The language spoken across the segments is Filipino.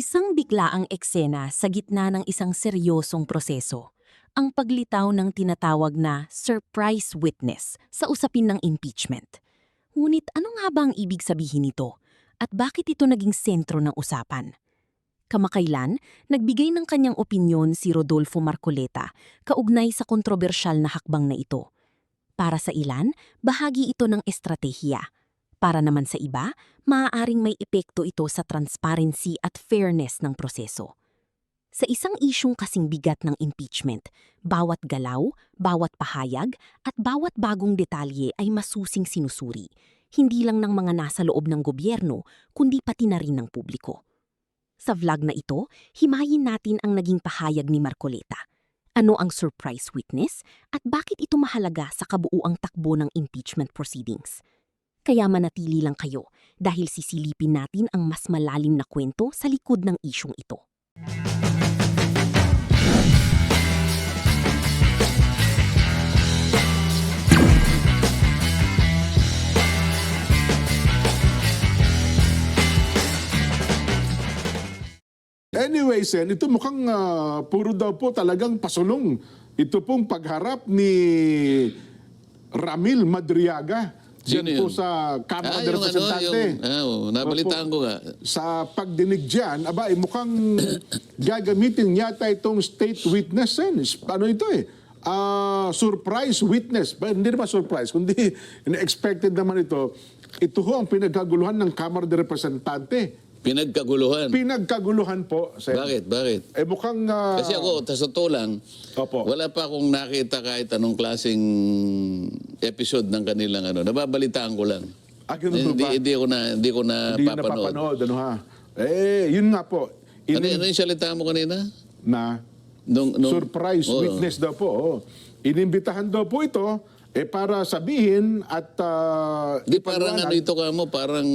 Isang biglaang eksena sa gitna ng isang seryosong proseso. Ang paglitaw ng tinatawag na surprise witness sa usapin ng impeachment. Ngunit ano nga ba ang ibig sabihin nito? At bakit ito naging sentro ng usapan? Kamakailan, nagbigay ng kanyang opinyon si Rodolfo Marcoleta kaugnay sa kontrobersyal na hakbang na ito. Para sa ilan, bahagi ito ng estratehiya. Para naman sa iba, maaaring may epekto ito sa transparency at fairness ng proseso. Sa isang isyung kasing bigat ng impeachment, bawat galaw, bawat pahayag, at bawat bagong detalye ay masusing sinusuri, hindi lang ng mga nasa loob ng gobyerno, kundi pati na rin ng publiko. Sa vlog na ito, himayin natin ang naging pahayag ni Marcoleta. Ano ang surprise witness at bakit ito mahalaga sa kabuuang takbo ng impeachment proceedings? Kaya manatili lang kayo dahil sisilipin natin ang mas malalim na kwento sa likod ng isyung ito. Anyway, Sen, ito mukhang puro daw po talagang pasulong. Ito pong pagharap ni Ramil Madriaga. Sino Diyan po yun? sa Kamara de Representante. Nabalitaan ko nga. Sa pagdinig dyan, aba, mukhang gagamitin yata itong state witness, Sen. Ano ito eh? Surprise witness. Hindi naman surprise, kundi expected naman ito. Ito ho ang pinagkaguluhan ng Kamara de Representante. Pinagkaguluhan. Pinagkaguluhan po, Sen. Bakit? Mukhang... Kasi ako, sa totoo lang, Opo. wala pa akong nakita kahit anong klaseng episode ng kanilang ano. Nababalitaan ko lang. Ganun ba? Hindi ko na Hindi papanood. napapanood, ano ha? Yun nga po. Ano yung salita mo kanina? Na surprise witness daw po. Oh. Inimbitahan daw po ito para sabihin at Di parang ano ito ka mo, parang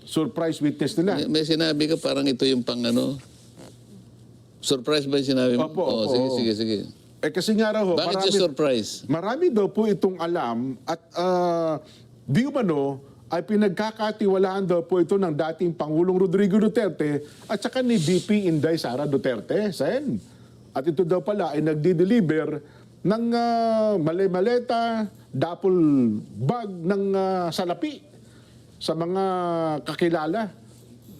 surprise witness nila. may sinabi ka parang ito yung pang ano. Surprise ba yung sinabi mo? Opo. Sige. Kasi nga raw ho, Bakit siya surprise? marami daw po itong alam at di umano ay pinagkakatiwalaan daw po ito ng dating Pangulong Rodrigo Duterte at saka ni VP Inday Sara Duterte, Sen. At ito daw pala ay nagdi-deliver ng male-maleta, dapol bag ng salapi sa mga kakilala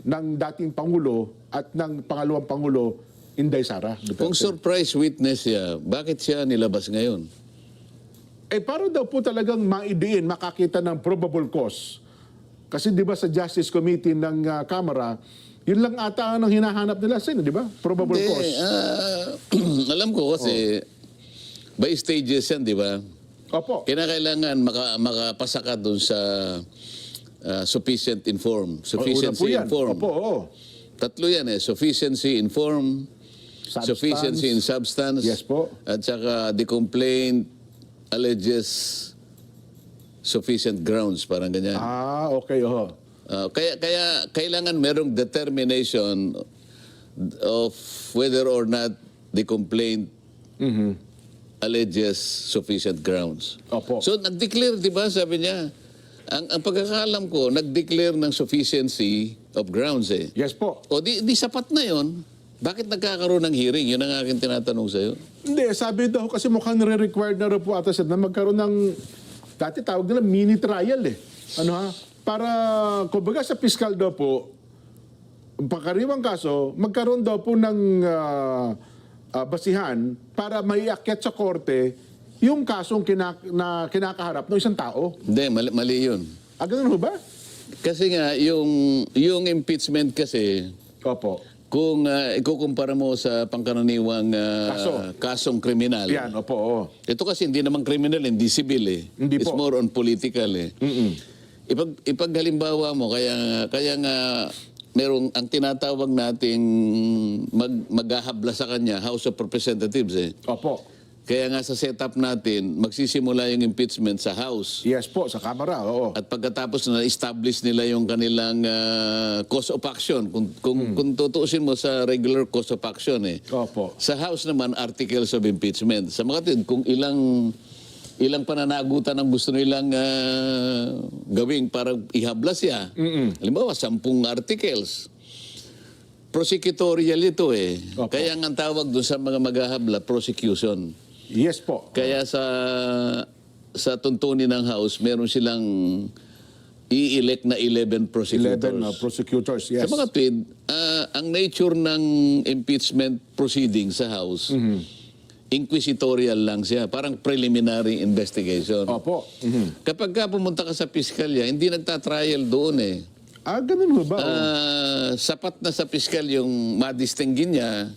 ng dating Pangulo at ng pangalawang Pangulo, Inday Sara Duterte. Kung surprise witness siya, bakit siya nilabas ngayon? Para daw po talagang maidiin, makakita ng probable cause. Kasi di ba sa Justice Committee ng Kamara, yun lang ata ang hinahanap nila, Sen, di ba? Probable cause. Alam ko kasi by stages yan, di ba? Opo. Kinakailangan makapasa ka dun sa sufficient inform. Sufficiency Una po yan. inform. Opo, oo. Tatlo yan eh. Sufficiency inform, Substance. sufficiency in substance, Yes po. at saka the complaint alleges sufficient grounds, parang ganyan. Okay, oo. Kaya kailangan merong determination of whether or not the complaint alleges sufficient grounds. Opo. So nag-declare, di ba, sabi niya, ang pagkakaalam ko, nag-declare ng sufficiency of grounds eh. Yes po. O di sapat na yon. Bakit nagkakaroon ng hearing? Yun ang aking tinatanong sa'yo. Hindi, sabi daw kasi mukhang nire-required na rin po ata siya na magkaroon ng, dati tawag nila mini trial eh. Ano ha? Para, kumbaga sa fiscal daw po, pagkariwang kaso, magkaroon daw po ng basihan para maiakyat sa korte yung kasong kinakaharap ng isang tao. Hindi, mali yun. Ganun ho ba? Kasi nga, yung impeachment kasi, Opo. kung ikukumpara mo sa pangkaraniwang kasong kriminal, Yan, opo. Oo. ito kasi hindi naman kriminal, hindi civil eh. Hindi It's po. more on political eh. Ipaghalimbawa mo, kaya nga merong ang tinatawag nating maghahabla sa kanya, House of Representatives eh. Opo. Kaya nga sa setup natin, magsisimula yung impeachment sa House. Yes po, sa Kamara, oo. At pagkatapos na establish nila yung kanilang cause of action, kung tutuusin mo sa regular cause of action eh. Opo. Sa House naman, articles of impeachment. Sa mga tin, kung ilang pananagutan ang gusto nilang gawing para ihabla siya. Halimbawa, 10 articles. prosecutorial ito eh. Opo. Kaya nga ang tawag doon sa mga maghahabla, prosecution. Yes po. Kaya sa tuntunin ng House, meron silang i-elect na 11 prosecutors. 11 prosecutors, yes. Sa mga tweet, ang nature ng impeachment proceeding sa House, inquisitorial lang siya, parang preliminary investigation. Opo. Mhm. Kapag ka pumunta ka sa piskalya, hindi nagtatrial doon eh. Ganun ho ba? Sapat na sa piskal yung madistinggin niya.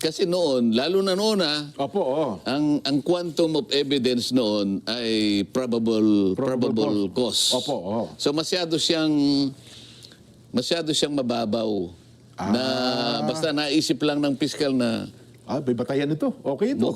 Kasi noon, lalo na noon Opo, ang quantum of evidence noon ay probable cause. Opo, So masyado siyang mababaw. Na basta naisip lang ng piskal na may batayan ito. Okay ito.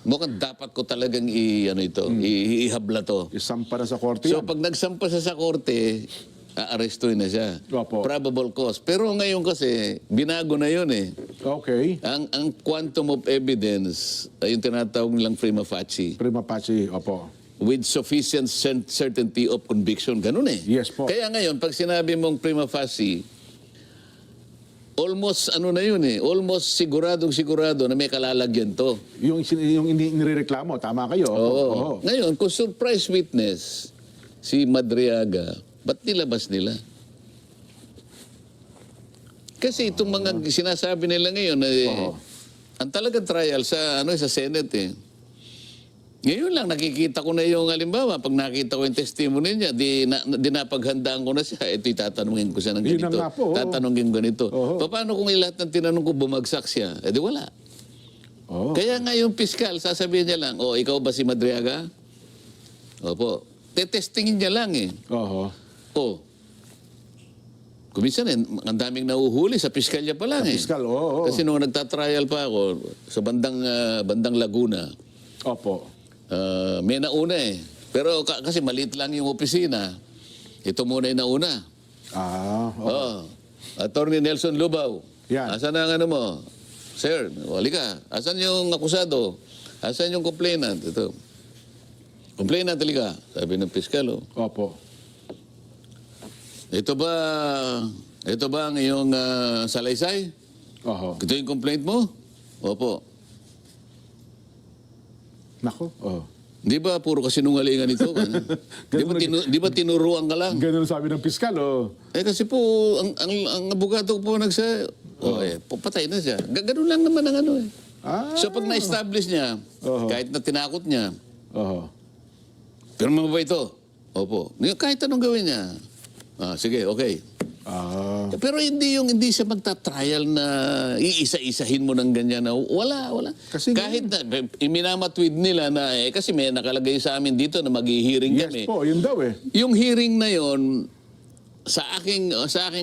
mukhang dapat ko talagang ihabla to. Isampa na sa korte So yan. pag nagsampa siya sa korte, aarestuin na siya. Opo. Probable cause. Pero ngayon kasi, binago na yun eh. Okay. Ang quantum of evidence ay yung tinatawag nilang prima facie Prima facie, opo. with sufficient certainty of conviction. Ganun eh. Yes po. Kaya ngayon, pag sinabi mong prima facie, almost almost sigurado na may kalalagyan to. Yung inireklamo, tama kayo. Opo. Oo. Oo. Ngayon, kung surprise witness, si Madriaga, ba't nilabas nila? Kasi itong mga sinasabi nila ngayon, ang talagang trial sa Senate eh. Ngayon lang nakikita ko na yung halimbawa, pag nakita ko yung testimony niya, di napaghandaan ko na siya, ito tatanungin ko siya ng Yun na ganito. nga po, oo. Tatanungin ko ganito. Oo. Paano kung lahat ng tinanong ko bumagsak siya? Eh di wala. Oo. Kaya nga yung piskal, sasabihin niya lang, ikaw ba si Madriaga? Opo. Tetestingin niya lang eh. Oo. Kuminsan ang daming nahuhuli sa piskalya pa lang Piskal, oo. Kasi nung nagtatrial pa ako sa bandang Laguna, Opo. may nauna eh. Pero kasi maliit lang yung opisina, ito muna yung nauna. Oo. Attorney Nelson Lubao. Yan. Asan ang ano mo? Sir, halika. Asan yung akusado? Asan yung complainant? Ito. Complainant, halika. Sabi ng piskal, Opo. Ito ba ang iyong salaysay? Oo. Ito yung complaint mo? Opo. Nako. Oo. Di ba puro kasinungalingan ito? Di ba tinuruan ka lang? Ganun sabi ng piskal, Kasi po, ang abogado po patay na siya. Ganun lang naman ang ano eh. So pag na-establish niya, kahit na tinakot niya, Oo. pero mababa ito. Opo. Kahit anong gawin niya. Sige, okay. Pero hindi siya magta-trial na iisa-isahin mo ng ganyan na wala. Kasi kahit na iminamatweed nila na kasi may nakalagay sa amin dito na mag-hearing Yes kami. po, yun daw eh. Yung hearing na yon sa aking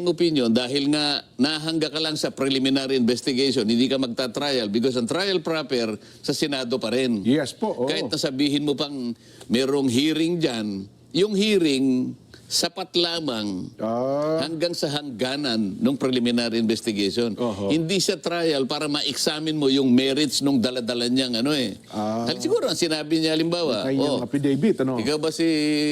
opinion, dahil nga nahangga ka lang sa preliminary investigation, hindi ka magta-trial because ang trial proper sa Senado pa rin. Yes po, oo. Kahit nasabihin mo pang merong hearing dyan, yung hearing sapat lamang hanggang sa hangganan ng preliminary investigation. Hindi siya trial para ma-examine mo yung merits nung daladala niyang siguro ang sinabi niya halimbawa, Kanyang affidavit, ano? ikaw ba si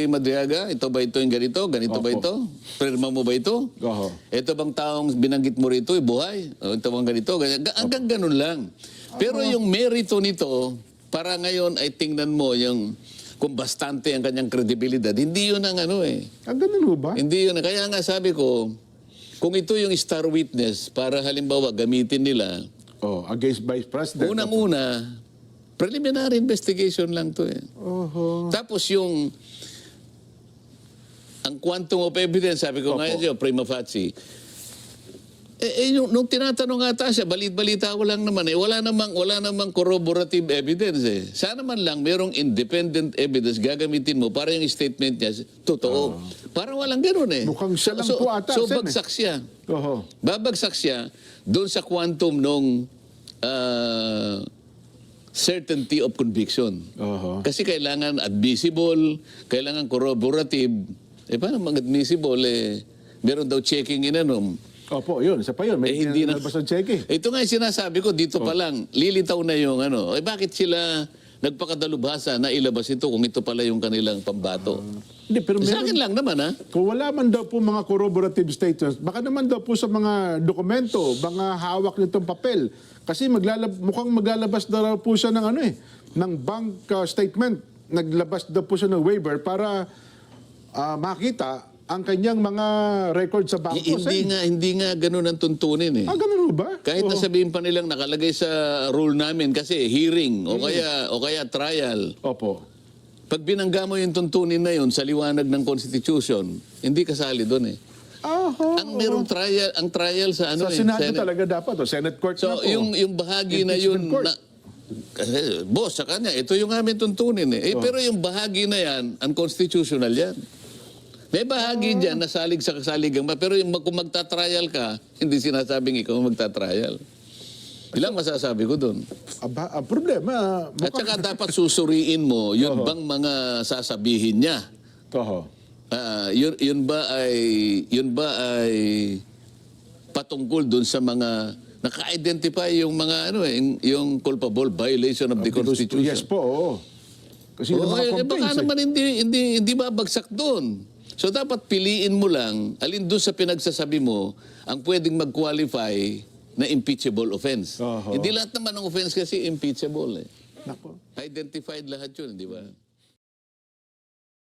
Madriaga? Ito ba ito yung ganito? Ganito ba Opo. ito? Pirma mo ba ito? Oo. Ito bang taong binanggit mo rito, buhay? Ito bang ganito? Ganyan. Hanggang ganun lang. Pero yung merito nito, para ngayon ay tingnan mo yung kung bastante ang kanyang kredibilidad. Hindi yun ang Ganun ho ba? Hindi yun. Kaya nga sabi ko, kung ito yung star witness, para halimbawa gamitin nila, Against Vice President. unang-una, preliminary investigation lang to eh. Tapos ang quantum of evidence, sabi ko ngayon siya, prima facie. Nung tinatanong ata siya, balit-balita ko lang naman wala namang corroborative evidence eh. Sana man lang merong independent evidence gagamitin mo para yung statement niya totoo. Para walang ganoon eh. Mukhang siya lang po ata, So Sen, bagsak siya. Oo. Babagsak siya doon sa quantum nung certainty of conviction. Kasi kailangan admissible, kailangan corroborative. Paano mag-admissible meron daw checking Opo, yun. Isa pa yun. May nalabas ang check eh. Ito nga yung sinasabi ko, dito pa lang, lilitaw na yung bakit sila nagpakadalubhasa na ilabas ito kung ito pala yung kanilang pambato. Hindi, pero Sa akin meron, lang naman, ha? kung wala man daw po mga corroborative statements, baka naman daw po sa mga dokumento, mga hawak nitong papel. Kasi mukhang maglalabas daw po siya ng ng bank statement. Naglabas daw po siya ng waiver para makita ang kanyang mga record sa bangko. Hindi nga ganun ang tuntunin eh. Ganun ba? Kahit na sabihin pa nilang nakalagay sa rule namin kasi hearing o kaya trial. Opo. Pag binangga mo yung tuntunin na yun sa liwanag ng Constitution, hindi kasali doon eh. Ang merong trial, ang trial sa Sa Senado talaga dapat, Senate Court na So po. yung bahagi na yun Impeachment court. kasi, boss, sa kanya, ito yung aming tuntunin eh. Pero yung bahagi na yan, unconstitutional yan. May bahagi dyan na salig sa kasaligang pero kung magta-trial ka, hindi sinasabing ikaw magta-trial. Ilang masasabi ko doon. Ang problema, At saka dapat susuriin mo yun bang mga sasabihin niya. Yun ba ay patungkol doon sa mga naka-identify yung mga yung culpable violation of the Constitution. Yes po, oo. Kasi yung mga complaints. Baka naman hindi babagsak doon. So dapat piliin mo lang alin doon sa pinagsasabi mo ang pwedeng mag-qualify na impeachable offense. Hindi lahat naman ng offense kasi impeachable eh. Nako. Identified lahat yun, di ba?